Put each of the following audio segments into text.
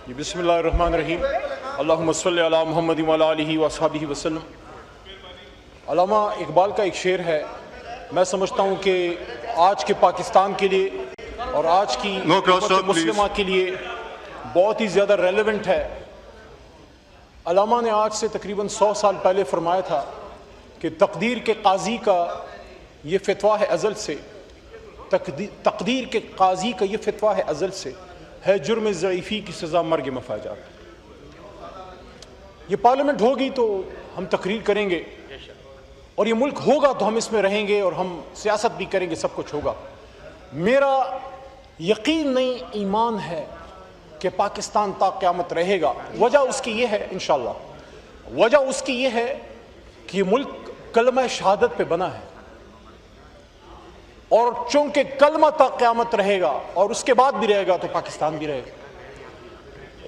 बिस्मिल्लाहिर्रहमानिर्रहीम। अल्लाहुम्मा सल्लि अला मुहम्मद व अला आलिहि व अस्हाबिहि वसल्लम। अल्लामा इकबाल का एक शेर है, मैं समझता हूँ कि आज के पाकिस्तान के लिए और आज की मुस्लिमा के लिए बहुत ही ज़्यादा रेलेवेंट है। अल्लामा ने आज से तकरीबन 100 साल पहले फरमाया था कि तकदीर के काजी का ये फतवा है अज़ल से, तकदीर के काजी का ये फतवा है अज़ल से, है जुर्म ज़ईफ़ी की सज़ा मर्ग मफाजात। ये पार्लियामेंट होगी तो हम तकरीर करेंगे और ये मुल्क होगा तो हम इसमें रहेंगे और हम सियासत भी करेंगे, सब कुछ होगा। मेरा यकीन नहीं, ईमान है कि पाकिस्तान ता क़यामत रहेगा। वजह उसकी ये है, इंशाअल्लाह वजह उसकी ये है कि ये मुल्क कलमा शहादत पे बना है और चूंकि कलमा ता क़यामत रहेगा और उसके बाद भी रहेगा तो पाकिस्तान भी रहेगा।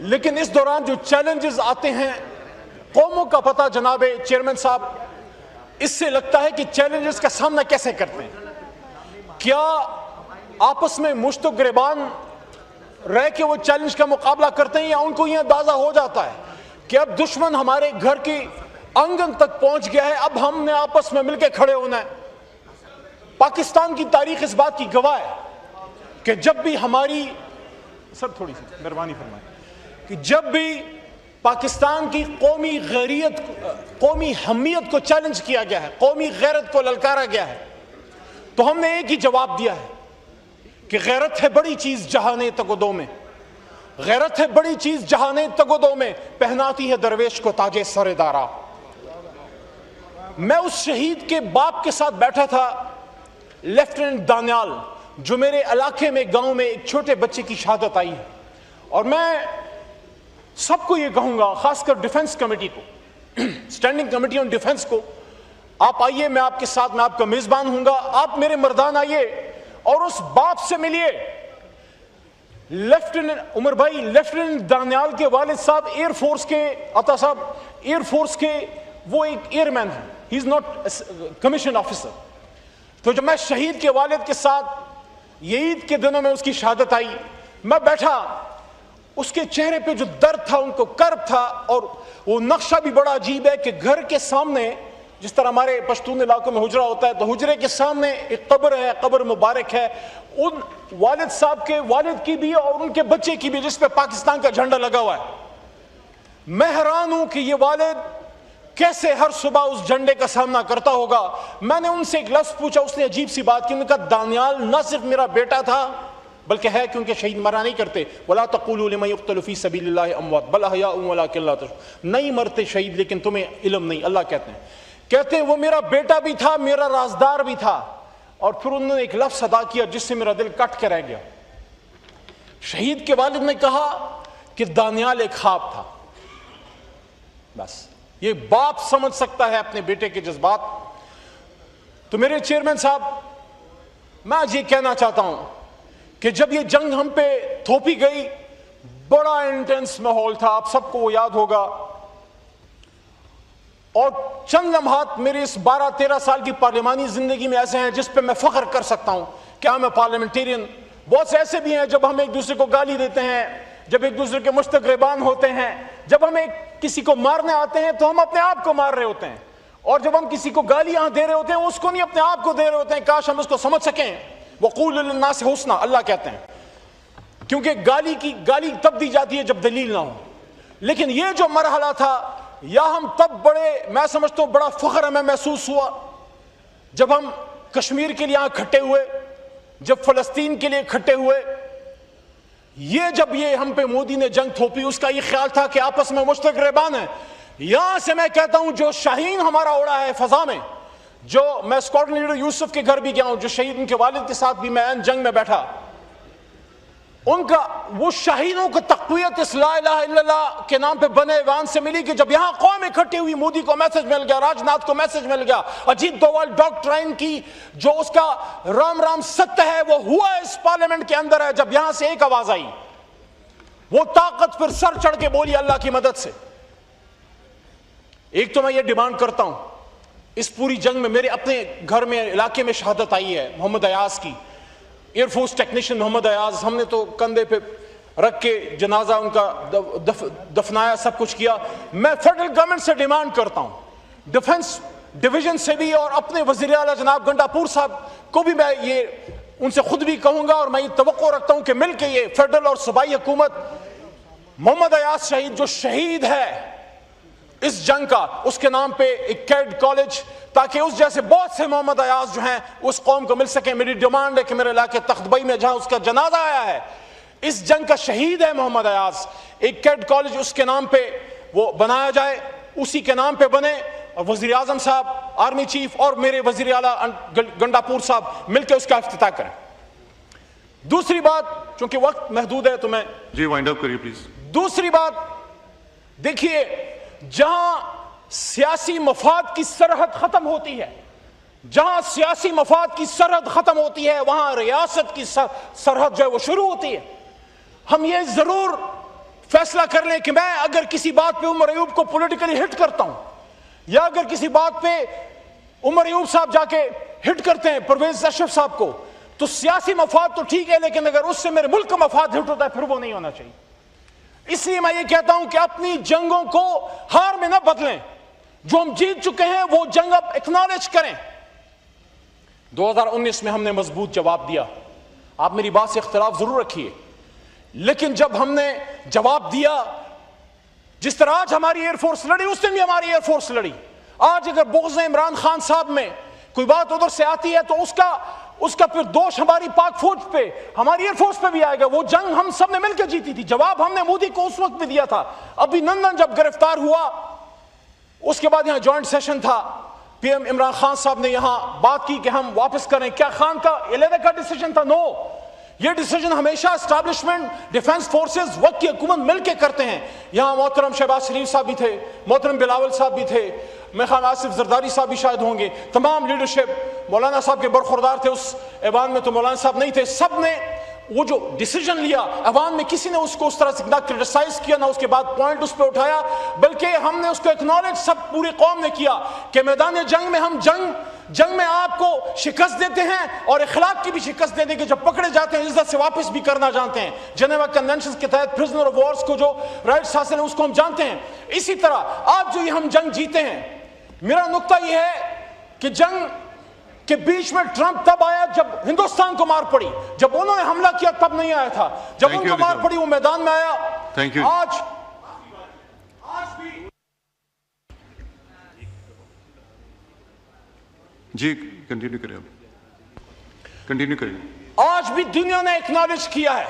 लेकिन इस दौरान जो चैलेंजेस आते हैं कौमों का पता, जनाब चेयरमैन साहब, इससे लगता है कि चैलेंजेस का सामना कैसे करते हैं। क्या आपस में मुश्तक गिरबान रह के वो चैलेंज का मुकाबला करते हैं या उनको यह अंदाजा हो जाता है कि अब दुश्मन हमारे घर की आंगन तक पहुंच गया है, अब हमने आपस में मिलकर खड़े होना है। पाकिस्तान की तारीख इस बात की गवाह है कि जब भी हमारी सर थोड़ी सी मेहरबानी फरमाएं कि जब भी पाकिस्तान की कौमी गैरियत, कौमी हमियत को चैलेंज किया गया है, कौमी गैरत को ललकारा गया है, तो हमने एक ही जवाब दिया है कि गैरत है बड़ी चीज जहाने तगदो में, गैरत है बड़ी चीज जहाने तगदो में, पहनाती है दरवेश को ताजे सरेदारा। मैं उस शहीद के बाप के साथ बैठा था, लेफ्टिनेंट दानियाल, जो मेरे इलाके में गांव में एक छोटे बच्चे की शहादत आई है। और मैं सबको ये कहूंगा, खासकर डिफेंस कमेटी को, स्टैंडिंग कमेटी ऑन डिफेंस को, आप आइए, मैं आपके साथ, मैं आपका मेजबान हूंगा, आप मेरे मर्दान आइए और उस बाप से मिलिए। लेफ्टिनेंट उमर भाई, लेफ्टिनेंट दानियाल के वालिद साहब एयरफोर्स के, अता साहब एयरफोर्स के वो एक एयरमैन है, he is not commission officer. तो जब मैं शहीद के वालिद के साथ ये ईद के दिनों में उसकी शहादत आई, मैं बैठा, उसके चेहरे पे जो दर्द था, उनको कर्ब था, और वो नक्शा भी बड़ा अजीब है कि घर के सामने, जिस तरह हमारे पश्तून इलाकों में हुजरा होता है, तो हुजरे के सामने एक कब्र है, कब्र मुबारक है उन वालिद साहब के, वालिद की भी और उनके बच्चे की भी, जिस पे पाकिस्तान का झंडा लगा हुआ है। मैं हैरान हूं कि ये वालिद कैसे हर सुबह उस झंडे का सामना करता होगा। मैंने उनसे एक लफ्ज पूछा, उसने अजीब सी बात की, उन्होंने कहा दानियाल न सिर्फ मेरा बेटा था बल्कि है, क्योंकि शहीद मरा नहीं करते, वला तक़ूलू लिमन युक़्तलू फ़ी सबीलिल्लाहि अमवात बल अहयाउन वलाकिन ला तशऊरून, नहीं मरते शहीद लेकिन तुम्हें इल्म नहीं। अल्लाह कहते हैं वो मेरा बेटा भी था, मेरा राजदार भी था। और फिर उन्होंने एक लफ्ज अदा किया जिससे मेरा दिल कट के रह गया। शहीद के वालिद ने कहा कि दानियाल एक ख्वाब था। बस ये बाप समझ सकता है अपने बेटे के जज्बात। तो मेरे चेयरमैन साहब, मैं आज ये कहना चाहता हूं कि जब ये जंग हम पे थोपी गई, बड़ा इंटेंस माहौल था, आप सबको वो याद होगा। और चंद लम्हात मेरे इस 12-13 साल की पार्लियामानी जिंदगी में ऐसे हैं जिस पे मैं फख्र कर सकता हूं कि मैं पार्लियामेंटेरियन। बहुत से ऐसे भी हैं जब हम एक दूसरे को गाली देते हैं, जब एक दूसरे के मुश्तक गिरबान होते हैं, जब हमें किसी को मारने आते हैं तो हम अपने आप को मार रहे होते हैं, और जब हम किसी को गालियां दे रहे होते हैं उसको नहीं, अपने आप को दे रहे होते हैं। काश हम उसको समझ सकें। वक़ूलु लिन्नास हुस्ना, अल्लाह कहते हैं, क्योंकि गाली तब दी जाती है जब दलील ना हो। लेकिन ये जो मरहला था, या हम तब बड़े, मैं समझता हूं बड़ा फख्र हमें महसूस हुआ जब हम कश्मीर के लिए यहां इकट्ठे हुए, जब फलस्तीन के लिए इकट्ठे हुए। जब ये हम पे मोदी ने जंग थोपी, उसका ये ख्याल था कि आपस में मुश्तरक गिरबान है। यहां से मैं कहता हूं जो शाहीन हमारा उड़ा है फजा में, जो मैं स्क्वाड्रन लीडर यूसुफ के घर भी गया हूं, जो शहीद, उनके वालिद के साथ भी मैं जंग में बैठा, उनका वो शाहीनों को तक़वियत इस ला इलाहा इल्लल्लाह के नाम पे बने ईवान से मिली कि जब यहां कौम इकट्ठी हुई, मोदी को मैसेज मिल गया, राजनाथ को मैसेज मिल गया, अजीत डोवाल डॉक्ट्राइन की जो उसका राम राम सत्य है वो हुआ इस पार्लियामेंट के अंदर है। जब यहां से एक आवाज आई, वो ताकत फिर सर चढ़ के बोली अल्लाह की मदद से। एक तो मैं ये डिमांड करता हूं, इस पूरी जंग में मेरे अपने घर में, इलाके में शहादत आई है मोहम्मद अयाज की, एयरफोर्स टेक्नीशियन मोहम्मद अयाज। हमने तो कंधे पे रख के जनाजा उनका दफनाया, सब कुछ किया। मैं फेडरल गवर्नमेंट से डिमांड करता हूं, डिफेंस डिवीजन से भी और अपने वजीर आला जनाब गंडापुर साहब को भी मैं ये उनसे खुद भी कहूंगा और मैं ये तवक्को रखता हूं कि मिलकर ये फेडरल और सूबाई हुकूमत मोहम्मद अयाज शहीद जो शहीद है इस जंग का, उसके नाम पे एक कैड कॉलेज, ताकि उस जैसे बहुत से मोहम्मद अयाज जो हैं उस कौम को मिल सके। मेरी डिमांड है कि मेरे इलाके तख्तबई में जहां उसका जनाजा आया है, इस जंग का शहीद है मोहम्मद अयाज, एक कैड कॉलेज उसके नाम पे वो बनाया जाए, उसी के नाम पे बने और वजीर आजम साहब, आर्मी चीफ और मेरे वजीर आला गंडापुर साहब मिलकर उसका इफ्तिताह करें। दूसरी बात, चूंकि वक्त महदूद है तो मैं जी वाइंड अप करिए प्लीज। दूसरी बात देखिए, जहां सियासी मफाद की सरहद खत्म होती है, जहां सियासी मफाद की सरहद खत्म होती है, वहां रियासत की सरहद जो है वो शुरू होती है। हम ये जरूर फैसला कर लें कि मैं अगर किसी बात पे उमर अयूब को पॉलिटिकली हिट करता हूं, या अगर किसी बात पे उमर अयूब साहब जाके हिट करते हैं परवेज अशरफ साहब को, तो सियासी मफाद तो ठीक है, लेकिन अगर उससे मेरे मुल्क का मफाद हिट होता है फिर वो नहीं होना चाहिए। इसलिए मैं ये कहता हूं कि अपनी जंगों को हार में ना बदलें, जो हम जीत चुके हैं वो जंग अब एक्नॉलेज करें। 2019 में हमने मजबूत जवाब दिया, आप मेरी बात से इख्तिलाफ जरूर रखिए, लेकिन जब हमने जवाब दिया, जिस तरह आज हमारी एयरफोर्स लड़ी, उस दिन भी हमारी एयरफोर्स लड़ी। आज अगर बोझ इमरान खान साहब में कोई बात उधर से आती है तो उसका फिर दोष हमारी पाक फौज पे, हमारी एयरफोर्स पे भी आएगा। वो जंग हम सब ने मिलकर जीती थी। जवाब हमने मोदी को उस वक्त भी दिया था। अभिनंदन जब गिरफ्तार हुआ, उसके बाद यहां ज्वाइंट सेशन था, पीएम इमरान खान साहब ने यहां बात की कि हम वापस करें। क्या खान का इलेवे का डिसीजन था? नो, ये डिसीजन हमेशा एस्टैब्लिशमेंट, डिफेंस फोर्सेस, वक्त की हुकूमत मिलकर करते हैं। यहां मोहतरम शहबाज शरीफ साहब भी थे, मोहतरम बिलावल साहब भी थे, मैं खान आसिफ जरदारी साहब भी शायद होंगे, तमाम लीडरशिप, मौलाना साहब के बरखुरदार थे उस ऐवान में, तो मौलाना साहब नहीं थे। सब ने वो जो डिसीजन लिया, अवाम में किसी ने उसको उस तरह से ना क्रिटिसाइज किया, ना उसके बाद पॉइंट उस पर उठाया, बल्कि हमने उसको एक्नॉलेज सब पूरी कौम ने किया कि मैदान जंग में हम जंग में आपको शिकस्त देते हैं और इखलाक की भी शिकस्त दे देंगे। जब पकड़े जाते हैं इज्जत से वापस भी करना जानते हैं। जेनेवा कन्वेंशन के तहत प्रिजनर ऑफ वॉर्स को जो राइट्स हासिल है उसको हम जानते हैं। इसी तरह आज जो ये हम जंग जीते हैं, मेरा नुक्ता यह है कि जंग के बीच में ट्रंप तब आया जब हिंदुस्तान को मार पड़ी, जब उन्होंने हमला किया तब नहीं आया था, जब उनको मार पड़ी वो मैदान में आया। आज भी जी कंटिन्यू करिए, कंटिन्यू करिए। आज भी दुनिया ने एक्नॉलेज किया है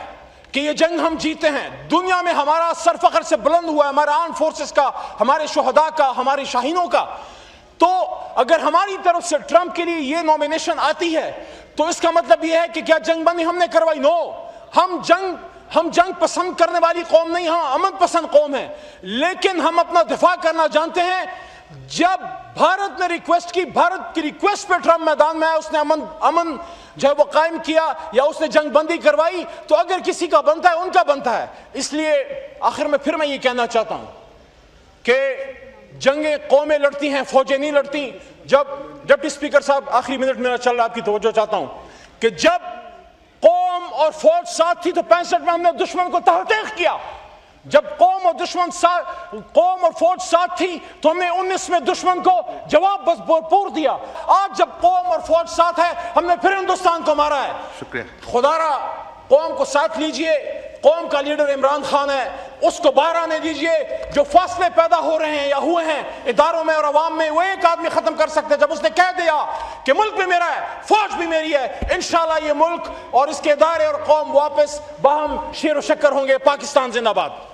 कि ये जंग हम जीते हैं। दुनिया में हमारा सर फख्र से बुलंद हुआ है, हमारे आर्म फोर्सेस का, हमारे शुहदा का, हमारे शाहीनों का। तो अगर हमारी तरफ से ट्रंप के लिए ये नॉमिनेशन आती है तो इसका मतलब यह है कि क्या जंगबंदी हमने करवाई? नो, हम जंग पसंद करने वाली कौम नहीं, हम अमन पसंद कौम है, लेकिन हम अपना दिफा करना जानते हैं। जब भारत ने रिक्वेस्ट की, भारत की रिक्वेस्ट पे ट्रंप मैदान में आया, उसने अमन जो है वो कायम किया या उसने जंगबंदी करवाई, तो अगर किसी का बनता है उनका बनता है। इसलिए आखिर में फिर मैं ये कहना चाहता हूं कि जंगें कौमें लड़ती हैं, फौजें नहीं लड़ती। जब डिप्टी स्पीकर साहब, आखिरी मिनट मेरा चल रहा, आपकी तवज्जो चाहता हूं कि जब कौम और फौज साथ थी तो 65 में हमने दुश्मन को तहकीक किया। जब कौम और फौज साथ थी तो हमने 19 में दुश्मन को जवाब बस भरपूर दिया। आज जब कौम और फौज साथ है, हमने फिर हिंदुस्तान को मारा है। शुक्रिया। खुदारा कौम को साथ लीजिए, कौम का लीडर इमरान खान है, उसको बाहर आने दीजिए। जो फासले पैदा हो रहे हैं या हुए हैं इदारों में और अवाम में, वो एक आदमी खत्म कर सकते हैं। जब उसने कह दिया कि मुल्क भी मेरा है, फौज भी मेरी है, इंशाल्लाह ये मुल्क और इसके इदारे और कौम वापस बाहम शेर व शक्कर होंगे। पाकिस्तान जिंदाबाद।